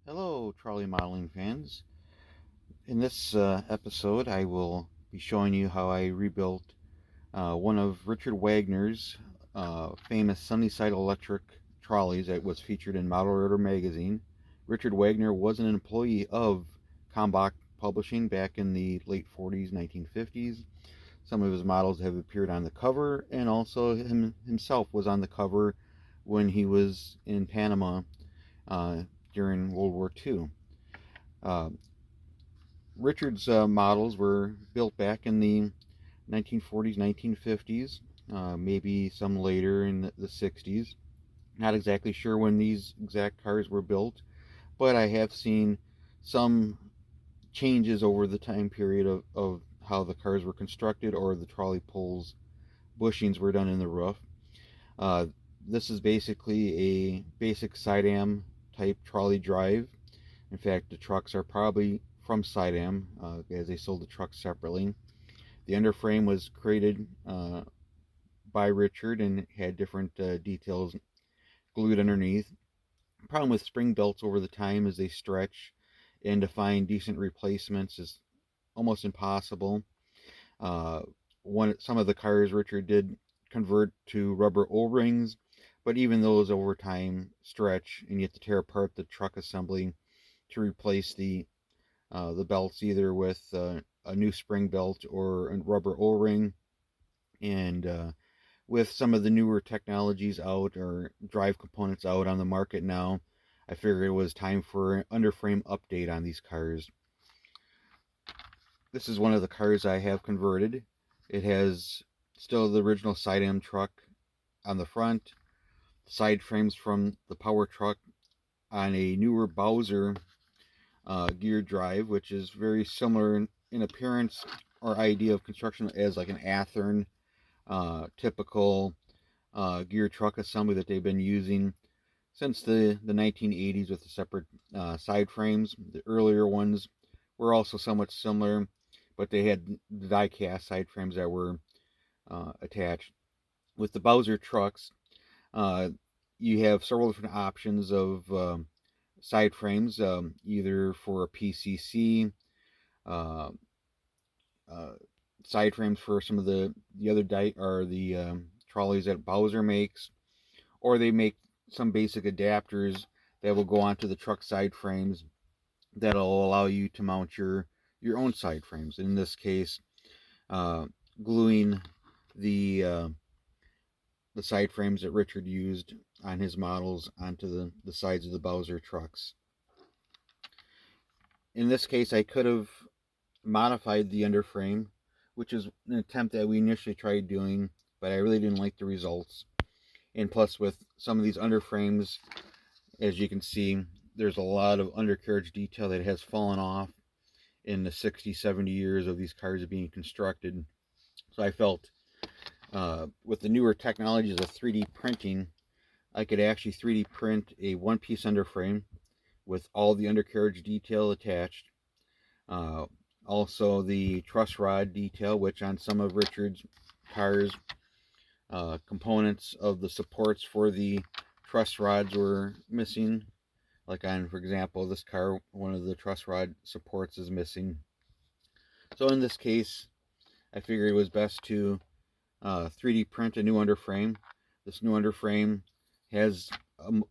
Hello, trolley modeling fans. In this episode, I will be showing you how I rebuilt one of Richard Wagner's famous Sunnyside electric trolleys that was featured in Model Order magazine. Richard Wagner was an employee of Kalmbach Publishing back in the late 40s, 1950s. Some of his models have appeared on the cover, and also himself was on the cover when he was in Panama uh, during World War II. Uh, Richard's models were built back in the 1940s, 1950s, maybe some later in the 60s. Not exactly sure when these exact cars were built, but I have seen some changes over the time period of how the cars were constructed or the trolley poles bushings were done in the roof. Uh, this is basically a basic side-am type trolley drive. In fact, the trucks are probably from Sidam, as they sold the trucks separately. The underframe was created by Richard and had different details glued underneath. The problem with spring belts over the time is they stretch, and to find decent replacements is almost impossible. Uh, some of the cars Richard did convert to rubber O-rings, but even those over time stretch, and you have to tear apart the truck assembly to replace the belts either with a new spring belt or a rubber O-ring. And with some of the newer technologies out or drive components out on the market now, I figured it was time for an underframe update on these cars. This is one of the cars I have converted. It has still the original side-am truck on the front, side frames from the power truck on a newer Bowser gear drive, which is very similar in appearance or idea of construction as like an Athearn typical gear truck assembly that they've been using since the 1980s with the separate side frames. The earlier ones were also somewhat similar, but they had the die cast side frames that were attached. With the Bowser trucks, uh, you have several different options of side frames, either for a PCC, uh, uh, side frames for some of the other or the trolleys that Bowser makes, or they make some basic adapters that will go onto the truck side frames that'll allow you to mount your own side frames. In this case, uh, gluing the uh, the side frames that Richard used on his models onto the sides of the Bowser trucks. In this case, I could have modified the underframe, which is an attempt that we initially tried doing, but I really didn't like the results. And plus, with some of these underframes, as you can see, there's a lot of undercarriage detail that has fallen off in the 60, 70 years of these cars being constructed. So I felt with the newer technologies of 3D printing, I could actually 3D print a one-piece underframe with all the undercarriage detail attached. Uh, Also the truss rod detail, which on some of Richard's cars, components of the supports for the truss rods were missing. Like on, for example, this car, one of the truss rod supports is missing. So in this case, I figured it was best to 3D print a new underframe. This new underframe has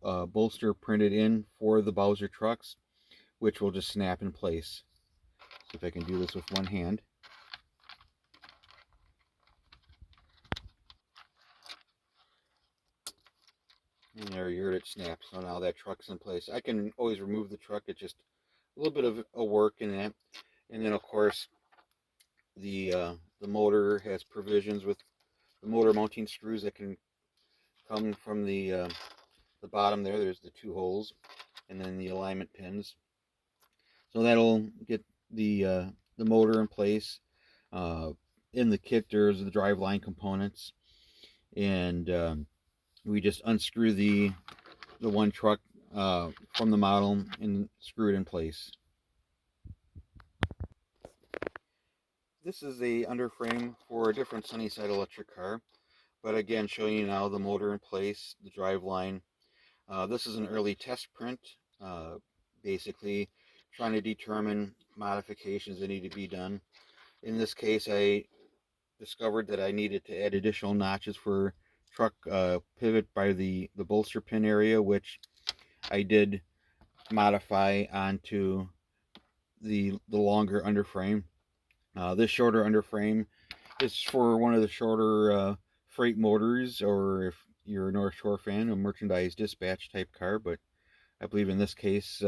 a bolster printed in for the Bowser trucks, which will just snap in place. See if I can do this with one hand. And there, you heard it snap. So now that truck's in place. I can always remove the truck. It's just a little bit of a work in that. And then, of course, the motor has provisions with the motor mounting screws that can come from the bottom there. There's the two holes, and then the alignment pins. So that'll get the motor in place. Uh, in the kit, there's the driveline components, and we just unscrew the one truck from the model and screw it in place. This is a underframe for a different Sunnyside electric car, but again, showing you now the motor in place, the drive line. This is an early test print. basically trying to determine modifications that need to be done. In this case, I discovered that I needed to add additional notches for truck pivot by the bolster pin area, which I did modify onto the longer underframe. This shorter underframe is for one of the shorter freight motors, or if you're a North Shore fan, a merchandise dispatch type car. But I believe in this case,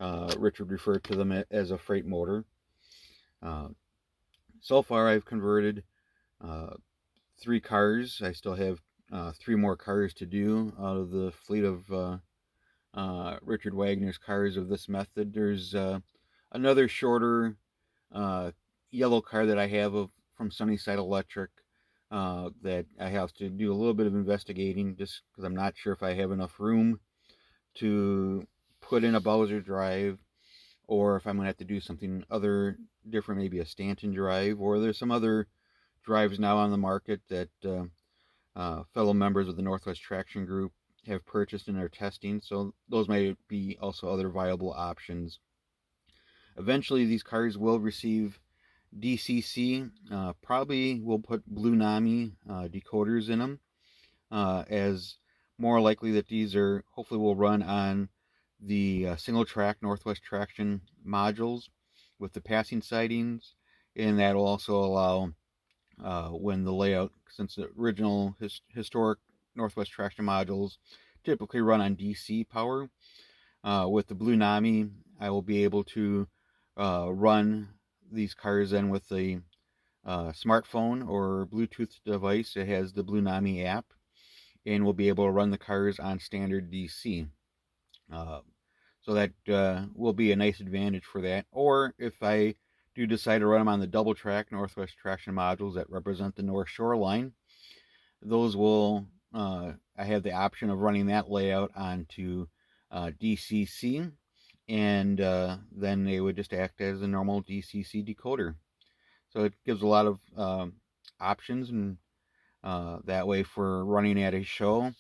Richard referred to them as a freight motor. So far, I've converted uh, 3 cars. I still have 3 more cars to do out of the fleet of Richard Wagner's cars of this method. There's another shorter uh, yellow car that I have from Sunnyside Electric that I have to do a little bit of investigating, just because I'm not sure if I have enough room to put in a Bowser drive, or if I'm going to have to do something other different, maybe a Stanton drive, or there's some other drives now on the market that fellow members of the Northwest Traction Group have purchased and are testing, so those might be also other viable options. Eventually, these cars will receive DCC. Probably we'll put Blue Nami decoders in them, as more likely that these are hopefully will run on the single track Northwest Traction modules with the passing sidings, and that will also allow when the layout, since the original historic Northwest Traction modules typically run on DC power. With the Blue Nami, I will be able to run these cars in with a smartphone or Bluetooth device that has the Blue Nami app, and we'll be able to run the cars on standard DC. Uh, so that will be a nice advantage for that. Or if I do decide to run them on the double track Northwest Traction modules that represent the North Shore line, those will, I have the option of running that layout onto DCC, and then they would just act as a normal DCC decoder. So it gives a lot of options, and that way for running at a show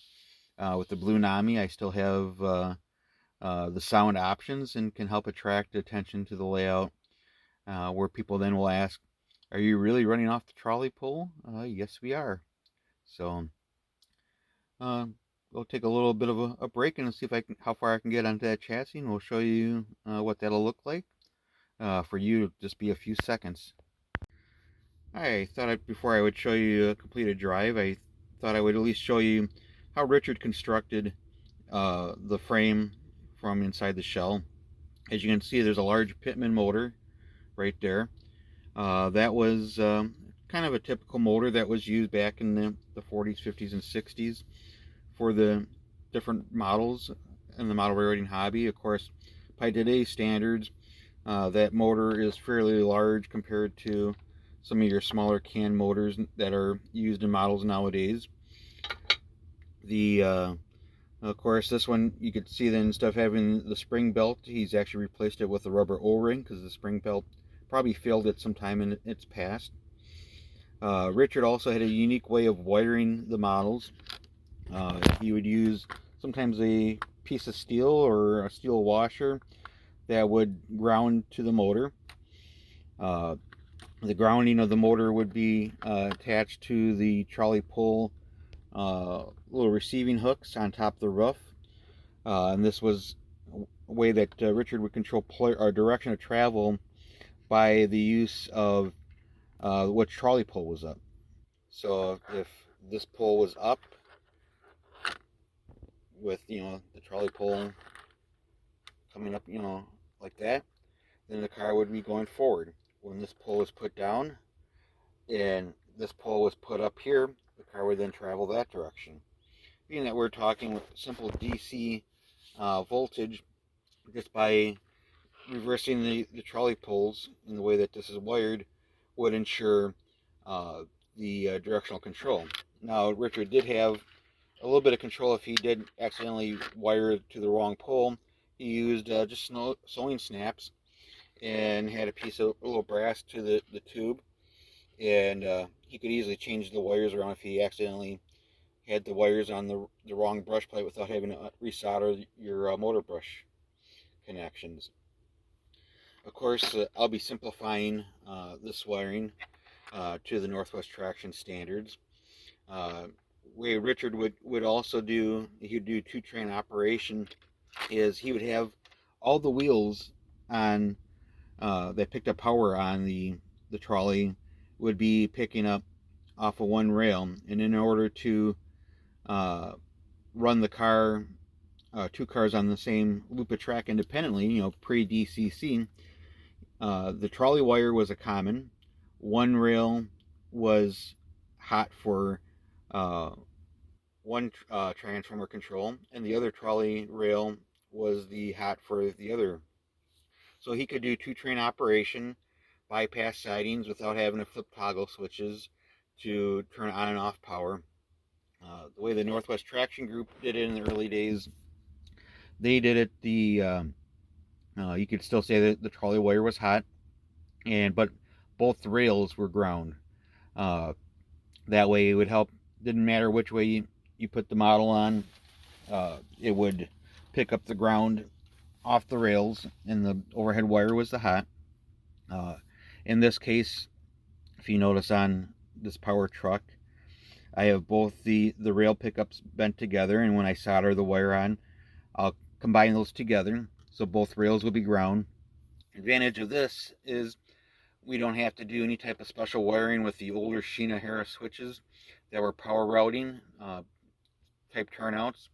with the Blue Nami, I still have the sound options and can help attract attention to the layout, where people then will ask, "Are you really running off the trolley pole?" Yes, we are. So we'll take a little bit of a break and see if how far I can get onto that chassis, and we'll show you what that'll look like for you to just be a few seconds. I thought before I would show you a completed drive, I thought I would at least show you how Richard constructed the frame from inside the shell. As you can see, there's a large Pitman motor right there. That was kind of a typical motor that was used back in the 40s, 50s, and 60s for the different models in the model railroading hobby. Of course, by today's standards, that motor is fairly large compared to some of your smaller can motors that are used in models nowadays. Of course, this one you could see then stuff having the spring belt. He's actually replaced it with a rubber O-ring because the spring belt probably failed at some time in its past. Richard also had a unique way of wiring the models. He would use sometimes a piece of steel or a steel washer that would ground to the motor. The grounding of the motor would be attached to the trolley pull little receiving hooks on top of the roof. And this was a way that Richard would control direction of travel by the use of which trolley pull was up. So if this pull was up, with the trolley pull coming up like that, then the car would be going forward. When this pull was put down and this pull was put up here, the car would then travel that direction. Being that we're talking with simple DC voltage, just by reversing the trolley pulls in the way that this is wired would ensure the directional control. Now, Richard did have a little bit of control if he did accidentally wire to the wrong pole. He used just sewing snaps and had a piece of a little brass to the tube, and he could easily change the wires around if he accidentally had the wires on the wrong brush plate without having to resolder your motor brush. connections. Of course, I'll be simplifying this wiring to the Northwest Traction standards. Way Richard would also do, he'd do two train operation, is he would have all the wheels on that picked up power on the trolley would be picking up off of one rail, and in order to run the car, two cars on the same loop of track independently, pre-DCC, the trolley wire was a common. One rail was hot for one transformer control, and the other trolley rail was the hot for the other. So he could do two train operation, bypass sidings without having to flip toggle switches to turn on and off power. The way the Northwest Traction Group did it in the early days, they did it you could still say that the trolley wire was hot, but both rails were ground. Uh, that way it would help. Didn't matter which way you put the model on, it would pick up the ground off the rails, and the overhead wire was the hot. In this case, if you notice on this power truck, I have both the rail pickups bent together, and when I solder the wire on, I'll combine those together, so both rails will be ground. Advantage of this is we don't have to do any type of special wiring with the older Sheena-Hara switches that were power routing type turnouts.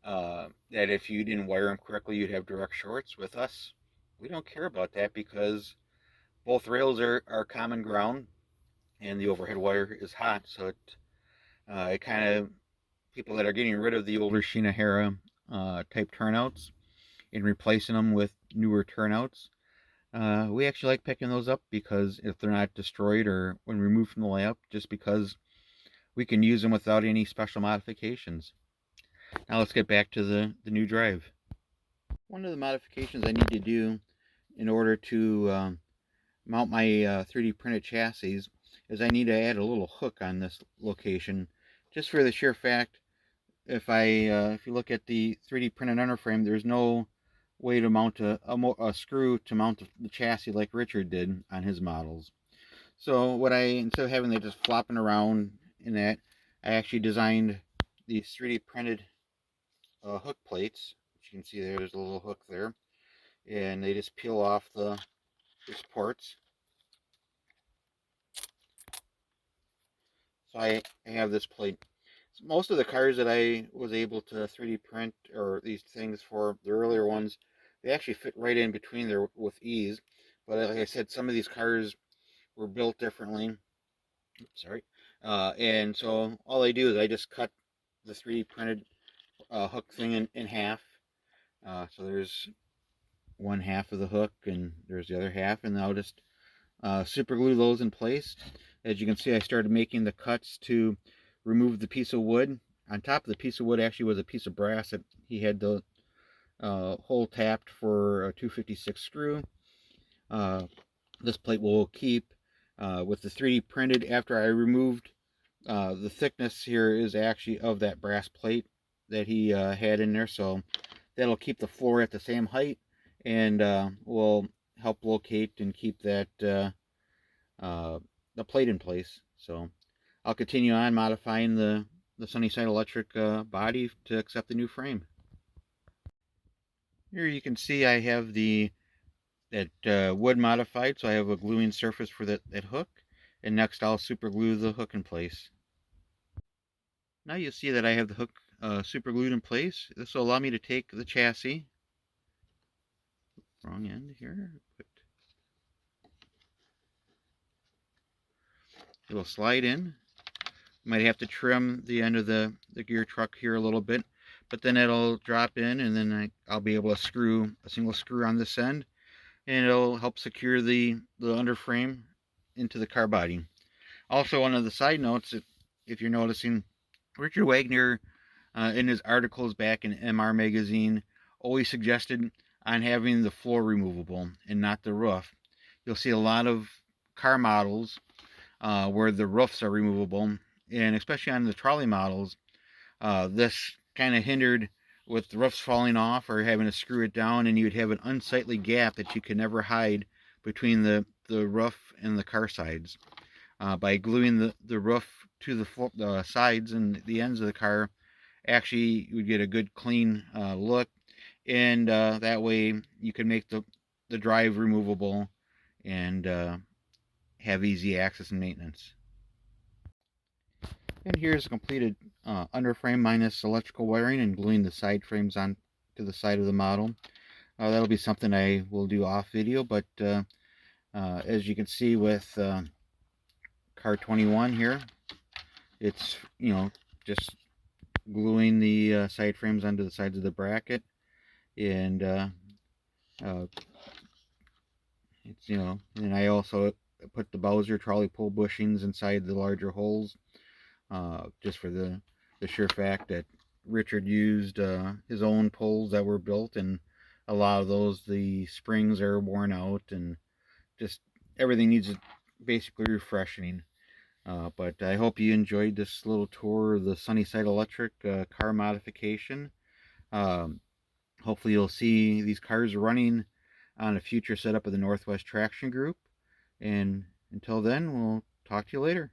That if you didn't wire them correctly, you'd have direct shorts. With us, we don't care about that because both rails are common ground, and the overhead wire is hot, so it kind of, people that are getting rid of the older Sheena-Hara type turnouts and replacing them with newer turnouts, we actually like picking those up because if they're not destroyed or when removed from the layup, just because we can use them without any special modifications. Now let's get back to the new drive. One of the modifications I need to do in order to mount my 3D printed chassis is I need to add a little hook on this location, just for the sheer fact, if you look at the 3D printed underframe, there's no way to mount a screw to mount the chassis like Richard did on his models. So instead of having it just flopping around in that, I actually designed these 3D printed hook plates. As you can see there's a little hook there, and they just peel off the supports. So I have this plate. Most of the cars that I was able to 3D print, or these things for the earlier ones, they actually fit right in between there with ease. But like I said, some of these cars were built differently. Sorry. And so all I do is I just cut the 3D printed hook thing in half. So there's one half of the hook, and there's the other half, and I'll just super glue those in place. As you can see, I started making the cuts to remove the piece of wood. On top of the piece of wood actually was a piece of brass that he had the hole tapped for a 256 screw. This plate will keep with the 3D printed. After I removed the thickness here is actually of that brass plate that he had in there, so that'll keep the floor at the same height and will help locate and keep that the plate in place. So I'll continue on modifying the Sunnyside electric body to accept the new frame. Here you can see I have that wood modified, so I have a gluing surface for that hook, and next I'll super glue the hook in place. Now you'll see that I have the hook super glued in place. This will allow me to take the chassis, wrong end here, it will slide in. Might have to trim the end of the gear truck here a little bit, but then it'll drop in, and then I'll be able to screw a single screw on this end, and it'll help secure the underframe into the car body. Also, one of the side notes, if you're noticing, Richard Wagner in his articles back in MR magazine always suggested on having the floor removable and not the roof. You'll see a lot of car models where the roofs are removable, and especially on the trolley models, this kind of hindered with the roofs falling off or having to screw it down, and you'd have an unsightly gap that you could never hide between the roof and the car sides. By gluing the roof to the sides and the ends of the car, actually you would get a good clean look, and that way you can make the drive removable and have easy access and maintenance. And here's a completed underframe minus electrical wiring and gluing the side frames on to the side of the model. That'll be something I will do off video, but as you can see with car 21 here, it's, just gluing the side frames onto the sides of the bracket, and it's, and I also put the Bowser trolley pull bushings inside the larger holes, just for the sheer fact that Richard used his own poles that were built, and a lot of those, the springs are worn out, and just everything needs basically refreshing. But I hope you enjoyed this little tour of the Sunnyside Electric car modification. Um, Hopefully you'll see these cars running on a future setup of the Northwest Traction Group. And until then, we'll talk to you later.